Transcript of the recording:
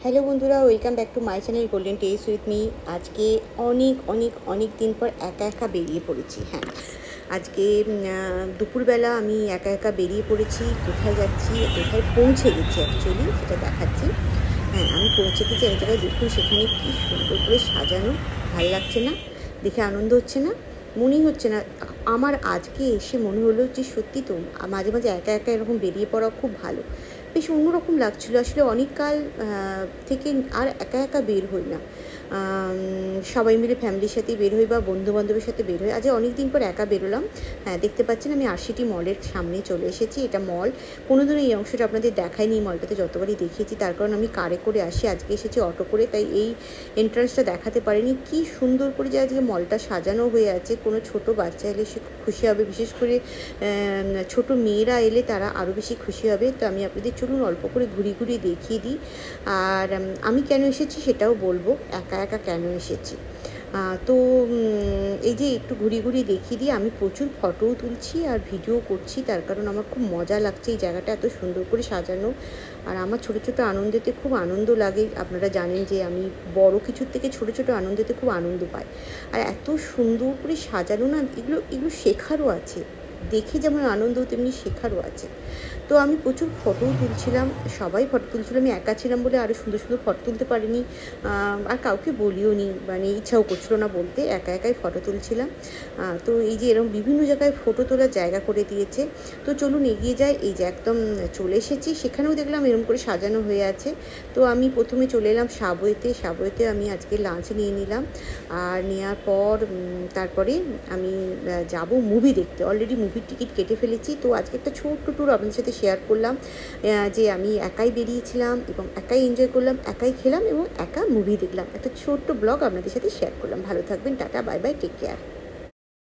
Hello বন্ধুরা, welcome back to my channel golden test with me. আজকে অনেক দিন পর একা একা বেরিয়ে পড়েছি। হ্যাঁ, আজকে দুপুরবেলা আমি একা একা বেরিয়ে পড়েছি। কোথায় যাচ্ছি, কোথায় পৌঁছে গেছি অ্যাকচুয়ালি সেটা দেখাচ্ছি। হ্যাঁ, আমি পৌঁছে গেছি এক জায়গায়। দেখুন সেখানে কী সুন্দর করে সাজানো। ভাল লাগছে না? দেখে আনন্দ হচ্ছে না? মনেই হচ্ছে না। আমার আজকে এসে মনে হলো যে সত্যি তো মাঝে মাঝে একা একা এরকম বেরিয়ে পড়া খুব ভালো। বেশ অন্যরকম লাগছিলো। আসলে অনেক কাল থেকে আর একা একা বের হই না। সবাই মিলে ফ্যামিলির সাথেই বের হই বা বন্ধুবান্ধবের সাথে বের হই। আজ অনেক দিন পর একা বেরোলাম। হ্যাঁ, দেখতে পাচ্ছেন আমি আরসিটি মলের সামনে চলে এসেছি। এটা মল। কোনোদিনও এই অংশটা আপনাদের দেখাইনি। মলটাতে যতবারই দেখিয়েছি, তার কারণ আমি কারে করে আসি, আজকে এসেছি অটো করে, তাই এই এন্ট্রান্সটা দেখাতে পারিনি। কি সুন্দর করে যে আজকে মলটা সাজানো হয়ে আছে। কোনো ছোট বাচ্চা এলে সে খুশি হবে, বিশেষ করে ছোট মেয়েরা এলে তারা আরও বেশি খুশি হবে। তো আমি আপনাদের চলুন অল্প করে ঘুরিয়ে দেখিয়ে দিই। আর আমি কেন এসেছি সেটাও বলবো, একা একা কেন এসেছি। তো এই যে একটু ঘুরিয়ে দেখিয়ে দিই। আমি প্রচুর ফটোও তুলছি আর ভিডিও করছি, তার কারণ আমার খুব মজা লাগছে এই জায়গাটা এত সুন্দর করে সাজানো। আর আমার ছোটো ছোটো আনন্দেতে খুব আনন্দ লাগে। আপনারা জানেন যে আমি বড় কিছুর থেকে ছোটো ছোটো আনন্দেতে খুব আনন্দ পাই। আর এত সুন্দর করে সাজানো না, এগুলো শেখারও আছে। দেখে যেমন আনন্দ, তেমনি শেখারও আছে। তো আমি প্রচুর ফটোও তুলছিলাম। সবাই ফটো তুলছিল। আমি একা ছিলাম বলে আরও সুন্দর ফটো তুলতে পারিনি। আর কাউকে বলিও নি, মানে ইচ্ছাও করছিল না বলতে। একাই ফটো তুলছিলাম। তো এই যে এরকম বিভিন্ন জায়গায় ফটো তোলার জায়গা করে দিয়েছে। তো চলুন এগিয়ে যাই। এই যে একদম চলে এসেছি, সেখানেও দেখলাম এরকম করে সাজানো হয়ে আছে। তো আমি প্রথমে চলে এলাম সাবওয়েতে আমি আজকে লাঞ্চ নিয়ে নিলাম। আর নেওয়ার পর তারপরে আমি যাব মুভি দেখতে। অলরেডি মুভির টিকিট কেটে ফেলেছি। তো আজকে একটা ছোট্ট ট্যুর আপনাদের সাথে শেয়ার করলাম, যে আমি একাই বেরিয়েছিলাম এবং একাই এনজয় করলাম, একাই খেলাম এবং একা মুভি দেখলাম। একটা ছোট্ট ব্লগ আপনাদের সাথে শেয়ার করলাম। ভালো থাকবেন, tata, bye bye, take care.